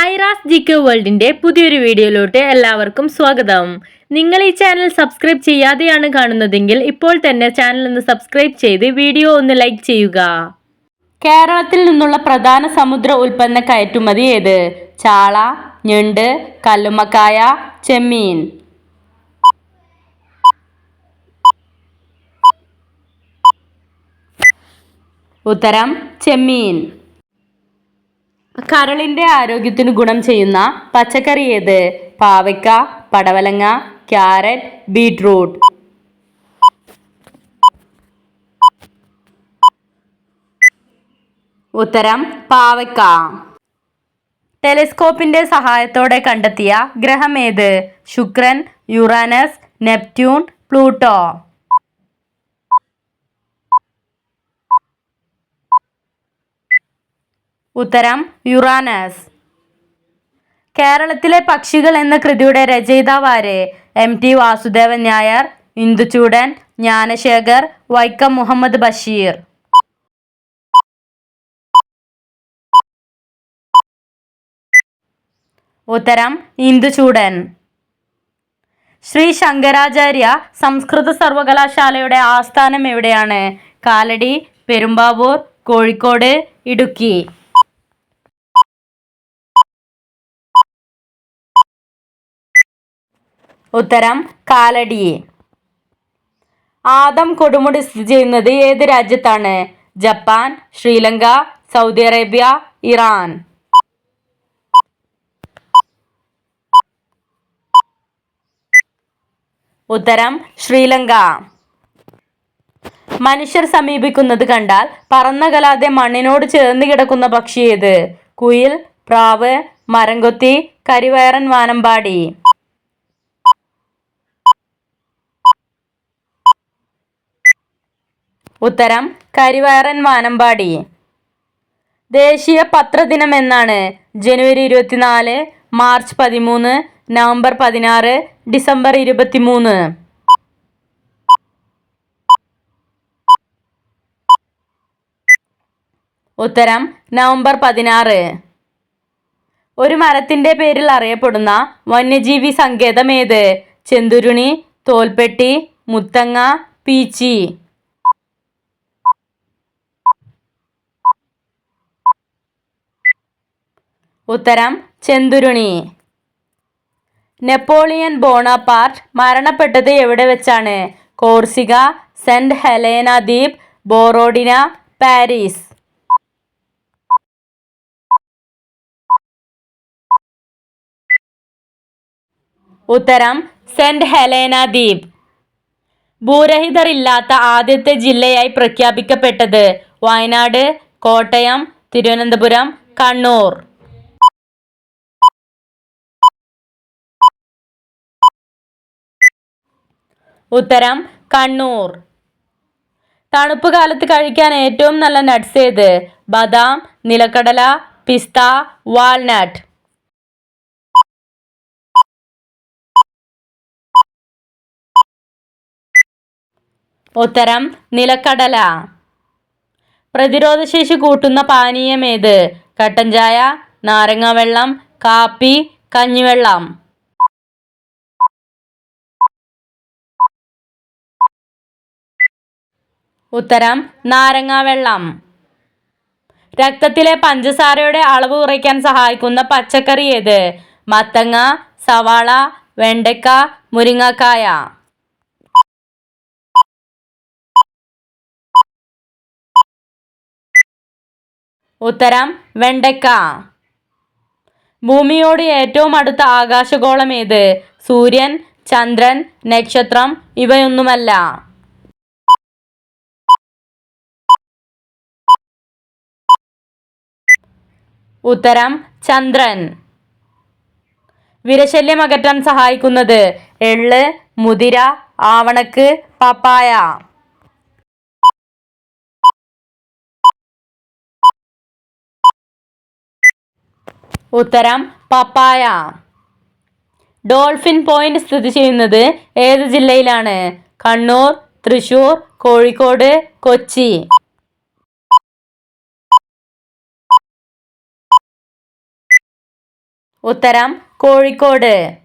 Aira's GK വേൾഡിന്റെ പുതിയൊരു വീഡിയോയിലോട്ട് എല്ലാവർക്കും സ്വാഗതം. നിങ്ങൾ ഈ ചാനൽ സബ്സ്ക്രൈബ് ചെയ്യാതെയാണ് കാണുന്നതെങ്കിൽ ഇപ്പോൾ തന്നെ ചാനൽ ഒന്ന് സബ്സ്ക്രൈബ് ചെയ്ത് വീഡിയോ ഒന്ന് ലൈക്ക് ചെയ്യുക. കേരളത്തിൽ നിന്നുള്ള പ്രധാന സമുദ്ര ഉൽപ്പന്ന കയറ്റുമതി ഏത്? ചാള, ഞണ്ട്, കല്ലുമ്മക്കായ, ചെമ്മീൻ. ഉത്തരം ചെമ്മീൻ. കരളിന്റെ ആരോഗ്യത്തിന് ഗുണം ചെയ്യുന്ന പച്ചക്കറി ഏത്? പാവയ്ക്ക, പടവലങ്ങ, ക്യാരറ്റ്, ബീട്രൂട്ട്. ഉത്തരം പാവയ്ക്ക. ടെലിസ്കോപ്പിന്റെ സഹായത്തോടെ കണ്ടെത്തിയ ഗ്രഹം ഏത്? ശുക്രൻ, യുറാനസ്, നെപ്റ്റ്യൂൺ, പ്ലൂട്ടോ. ഉത്തരം യുറാനസ്. കേരളത്തിലെ പക്ഷികൾ എന്ന കൃതിയുടെ രചയിതാവ് ആര്? MT വാസുദേവൻ നായർ, ഇന്ദുചൂടൻ, ജ്ഞാനശേഖർ, വൈക്കം മുഹമ്മദ് ബഷീർ. ഉത്തരം ഇന്ദുചൂടൻ. ശ്രീ ശങ്കരാചാര്യ സംസ്കൃത സർവകലാശാലയുടെ ആസ്ഥാനം എവിടെയാണ്? കാലടി, പെരുമ്പാവൂർ, കോഴിക്കോട്, ഇടുക്കി. ഉത്തരം കാലടി. ആദം കൊടുമുടി സ്ഥിതി ചെയ്യുന്നത് ഏത് രാജ്യത്താണ്? Japan, Sri Lanka, Saudi Arabia, Iran. ഉത്തരം ശ്രീലങ്ക. മനുഷ്യർ സമീപിക്കുന്നത് കണ്ടാൽ പറന്നകലാതെ മണ്ണിനോട് ചേർന്ന് കിടക്കുന്ന പക്ഷി ഏത്? കുയിൽ, പ്രാവ്, മരംകൊത്തി, കരിവയറൻ വാനമ്പാടി. ഉത്തരം കരിവയറൻ വാനമ്പാടി. ദേശീയ പത്രദിനം എന്നാണ്? ജനുവരി 24, മാർച്ച് 13, നവംബർ 16, ഡിസംബർ 23. ഉത്തരം നവംബർ 16. ഒരു മരത്തിന്റെ പേരിൽ അറിയപ്പെടുന്ന വന്യജീവി സങ്കേതം ഏത്? ചെന്തുരുണി, തോൽപ്പെട്ടി, മുത്തങ്ങ, പീച്ചി. ഉത്തരം ചെന്തുരുണി. നെപ്പോളിയൻ ബോണപാർട്ട് മരണപ്പെട്ടത് എവിടെ വെച്ചാണ്? കോർസിക, സെന്റ് ഹെലേന ദ്വീപ്, ബോറോഡിന, പാരീസ്. ഉത്തരം സെന്റ് ഹെലേന ദ്വീപ്. ഭൂരഹിതർ ഇല്ലാത്ത ആദ്യത്തെ ജില്ലയായി പ്രഖ്യാപിക്കപ്പെട്ടത്? വയനാട്, കോട്ടയം, തിരുവനന്തപുരം, കണ്ണൂർ. ഉത്തരം കണ്ണൂർ. തണുപ്പ് കാലത്ത് കഴിക്കാൻ ഏറ്റവും നല്ല നട്ട്സ് ഏത്? ബദാം, നിലക്കടല, പിസ്ത, വാൾനട്ട്. ഉത്തരം നിലക്കടല. പ്രതിരോധശേഷി കൂട്ടുന്ന പാനീയം ഏത്? കട്ടൻ ചായ, നാരങ്ങ വെള്ളം, കാപ്പി, കഞ്ഞിവെള്ളം. ഉത്തരം നാരങ്ങ വെള്ളം. രക്തത്തിലെ പഞ്ചസാരയുടെ അളവ് കുറയ്ക്കാൻ സഹായിക്കുന്ന പച്ചക്കറി ഏത്? മത്തങ്ങ, സവാള, വെണ്ടയ്ക്ക, മുരിങ്ങക്കായ. ഉത്തരം വെണ്ടയ്ക്ക. ഭൂമിയോട് ഏറ്റവും അടുത്ത ആകാശഗോളം ഏത്? സൂര്യൻ, ചന്ദ്രൻ, നക്ഷത്രം, ഇവയൊന്നുമല്ല. ഉത്തരം ചന്ദ്രൻ. വിരശല്യം അകറ്റാൻ സഹായിക്കുന്നത്? എള്ള്, മുതിര, ആവണക്ക്, പപ്പായ. ഉത്തരം പപ്പായ. ഡോൾഫിൻ പോയിന്റ് സ്ഥിതി ചെയ്യുന്നത് ഏത് ജില്ലയിലാണ്? കണ്ണൂർ, തൃശൂർ, കോഴിക്കോട്, കൊച്ചി. ഉത്തരം കോഴിക്കോട്.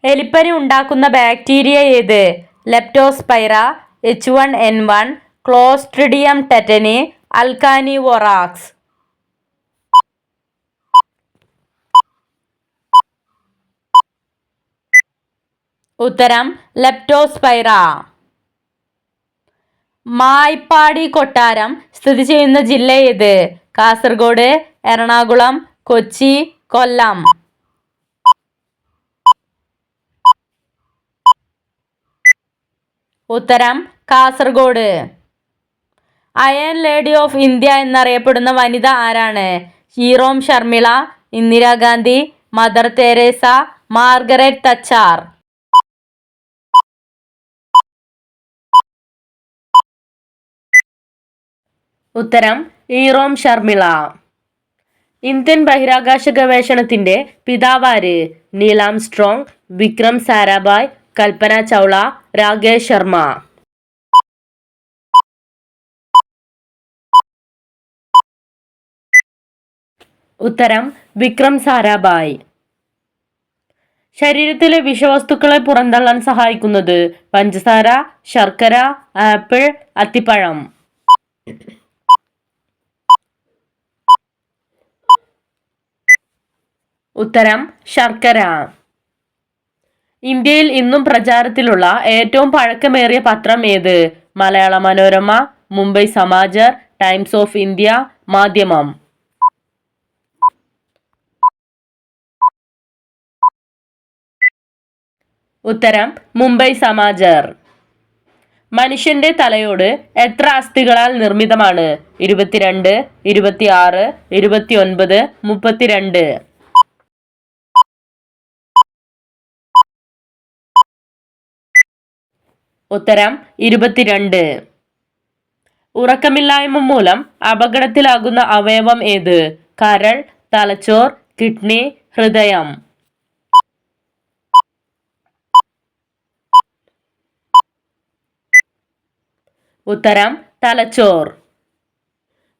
എലിപ്പനി ഉണ്ടാക്കുന്ന ബാക്ടീരിയ ഏത്? Leptospira, H1N1, clostridium tetani, alcanivorax. ഉത്തരം ലെപ്റ്റോസ്പൈറ. മായ്പാടി കൊട്ടാരം സ്ഥിതി ചെയ്യുന്ന ജില്ല ഏത്? കാസർഗോഡ്, എറണാകുളം, കൊച്ചി, കൊല്ലം. ഉത്തരം Kasaragod. Iron lady of India എന്നറിയപ്പെടുന്ന വനിത ആരാണ്? Irom Sharmila, Indira Gandhi, Mother Teresa, Margaret Thatcher. ഉത്തരം ഹീറോം ശർമിള. ഇന്ത്യൻ ബഹിരാകാശ ഗവേഷണത്തിന്റെ പിതാവാര്? Neil Armstrong, Vikram Sarabhai, Kalpana Chawla, Rakesh Sharma. ഉത്തരം വിക്രം സാരാഭായ്. ശരീരത്തിലെ വിഷവസ്തുക്കളെ പുറന്തള്ളാൻ സഹായിക്കുന്നത്? പഞ്ചസാര, ശർക്കര, ആപ്പിൾ, അത്തിപ്പഴം. ഉത്തരം ശർക്കര. ഇന്ത്യയിൽ ഇന്നും പ്രചാരത്തിലുള്ള ഏറ്റവും പഴക്കമേറിയ പത്രം ഏത്? Malayala Manorama, Mumbai Samachar, Times of India, Madhyamam. ഉത്തരം മുംബൈ സമാചർ. മനുഷ്യന്റെ തലയോട് എത്ര അസ്ഥികളാൽ നിർമ്മിതമാണ്? 22, 26, 29, 32. ഉത്തരം 22. ഉറക്കമില്ലായ്മ മൂലം അപകടത്തിലാകുന്ന അവയവം ഏത്? കരൾ, തലച്ചോർ, കിഡ്നി, ഹൃദയം. ഉത്തരം തലച്ചോർ.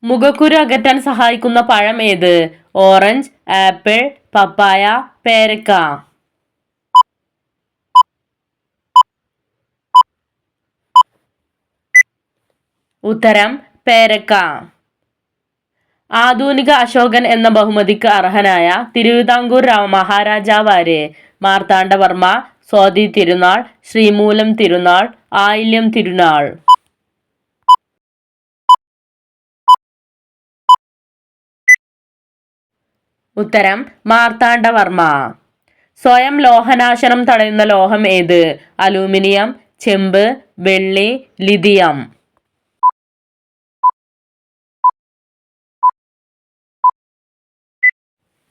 മുഖക്കുരു അകറ്റാൻ സഹായിക്കുന്ന പഴം ഏത്? ഓറഞ്ച്, ആപ്പിൾ, പപ്പായ, പേരക്ക. ഉത്തരം പേരക്ക. ആധുനിക അശോകൻ എന്ന ബഹുമതിക്ക് അർഹനായ തിരുവിതാംകൂർ മഹാരാജാവാര്? മാർത്താണ്ഡവർമ്മ, സ്വാതി തിരുനാൾ, ശ്രീമൂലം തിരുനാൾ, ആയില്യം തിരുനാൾ. ഉത്തരം മാർത്താണ്ഡവർമ്മ. സ്വയം ലോഹനാശനം തടയുന്ന ലോഹം ഏത്? അലൂമിനിയം, ചെമ്പ്, വെള്ളി, ലിഥിയം.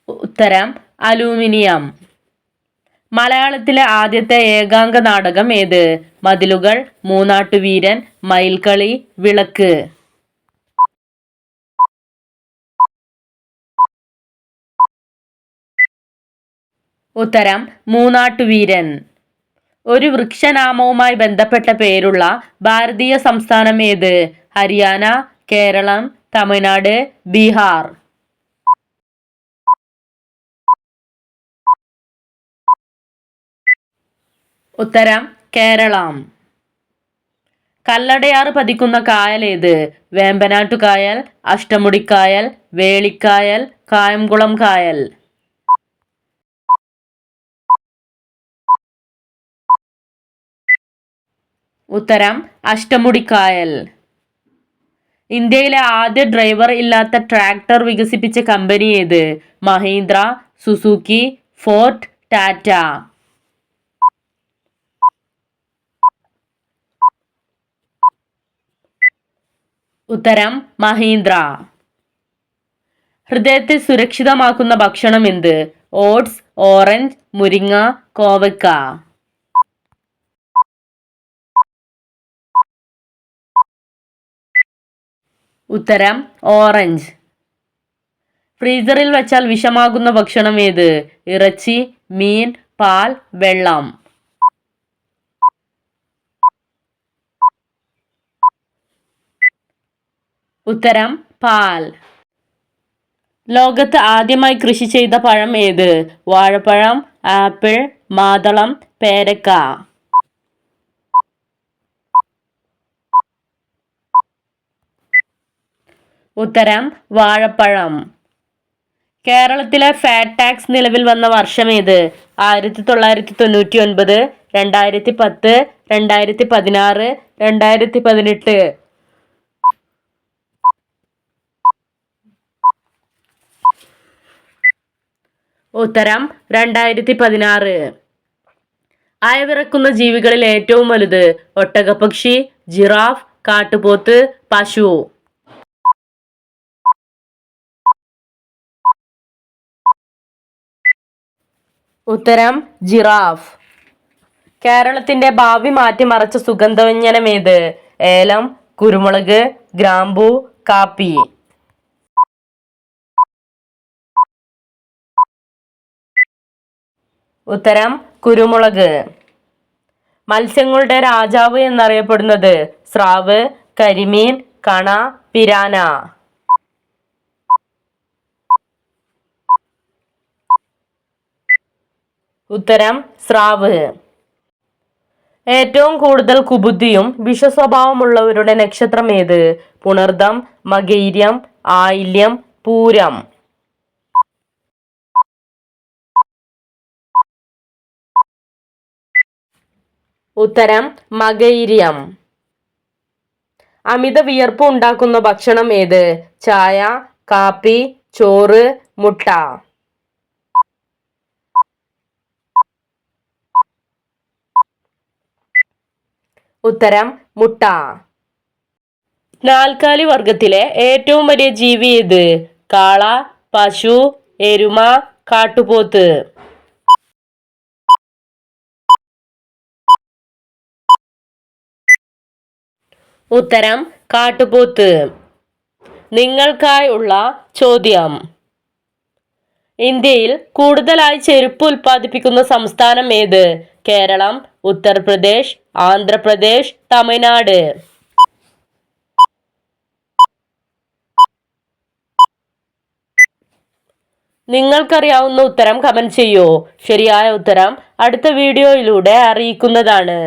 ഉത്തരം അലൂമിനിയം. മലയാളത്തിലെ ആദ്യത്തെ ഏകാംഗ നാടകം ഏത്? മതിലുകൾ, മൂന്നാട്ടുവീരൻ, മയിൽകളി, വിളക്ക്. ഉത്തരം മൂന്നാട്ടുവീരൻ. ഒരു വൃക്ഷനാമവുമായി ബന്ധപ്പെട്ട പേരുള്ള ഭാരതീയ സംസ്ഥാനം ഏത്? ഹരിയാന, കേരളം, തമിഴ്നാട്, ബീഹാർ. ഉത്തരം കേരളം. കല്ലടയാറ് പതിക്കുന്ന കായൽ ഏത്? വേമ്പനാട്ടുകായൽ, അഷ്ടമുടിക്കായൽ, വേളിക്കായൽ, കായംകുളം കായൽ. ഉത്തരം അഷ്ടമുടിക്കായൽ. ഇന്ത്യയിലെ ആദ്യ ഡ്രൈവർ ഇല്ലാത്ത ട്രാക്ടർ വികസിപ്പിച്ച കമ്പനി ഏത്? Mahindra, Suzuki, Ford, Tata. ഉത്തരം മഹീന്ദ്ര. ഹൃദയത്തെ സുരക്ഷിതമാക്കുന്ന ഭക്ഷണം എന്ത്? ഓട്സ്, ഓറഞ്ച്, മുരിങ്ങ, കോവക്ക. ഉത്തരം ഓറഞ്ച്. ഫ്രീസറിൽ വെച്ചാൽ വിഷമാകുന്ന ഭക്ഷണം ഏത്? ഇറച്ചി, മീൻ, പാൽ, വെള്ളം. ഉത്തരം പാൽ. ലോകത്ത് ആദ്യമായി കൃഷി ചെയ്ത പഴം ഏത്? വാഴപ്പഴം, ആപ്പിൾ, മാതളം, പേരക്ക. ഉത്തരം വാഴപ്പഴം. കേരളത്തിലെ ഫാറ്റ് ടാക്സ് നിലവിൽ വന്ന വർഷം ഏത്? 1999, 2010, 2016, 2018. ഉത്തരം 2016. അയവിറക്കുന്ന ജീവികളിൽ ഏറ്റവും വലുത്? ഒട്ടകപ്പക്ഷി, ജിറാഫ്, കാട്ടുപോത്ത്, പശു. ഉത്തരം ജിറാഫ്. കേരളത്തിന്റെ ഭാവി മാറ്റിമറിച്ച സുഗന്ധവ്യഞ്ജനം ഏത്? ഏലം, കുരുമുളക്, ഗ്രാമ്പൂ, കാപ്പി. ഉത്തരം കുരുമുളക്. മത്സ്യങ്ങളുടെ രാജാവ് എന്നറിയപ്പെടുന്നത്? സ്രാവ്, കരിമീൻ, കണ, പിരാന. ഉത്തരം സ്രാവ്. ഏറ്റവും കൂടുതൽ കുബുദ്ധിയും വിഷസ്വഭാവമുള്ളവരുടെ നക്ഷത്രം ഏത്? പുണർദം, മകയിരം, ആയില്യം, പൂരം. ഉത്തരം മകയിരം. അമിത വിയർപ്പ് ഉണ്ടാക്കുന്ന ഭക്ഷണം ഏത്? ചായ, കാപ്പി, ചോറ്, മുട്ട. ഉത്തരം മുട്ട. നാൽക്കാലി വർഗത്തിലെ ഏറ്റവും വലിയ ജീവി ഏത്? കാള, പശു, എരുമ, കാട്ടുപോത്ത്. ഉത്തരം കാട്ടുപോത്ത്. നിങ്ങൾക്കായി ഉള്ള ചോദ്യം: ഇന്ത്യയിൽ കൂടുതലായി ചെരുപ്പ് ഉൽപ്പാദിപ്പിക്കുന്ന സംസ്ഥാനം ഏത്? കേരളം, ഉത്തർപ്രദേശ്, ആന്ധ്രാപ്രദേശ്, തമിഴ്നാട്. നിങ്ങൾക്കറിയാവുന്ന ഉത്തരം കമന്റ് ചെയ്യൂ. ശരിയായ ഉത്തരം അടുത്ത വീഡിയോയിലൂടെ അറിയിക്കുന്നതാണ്.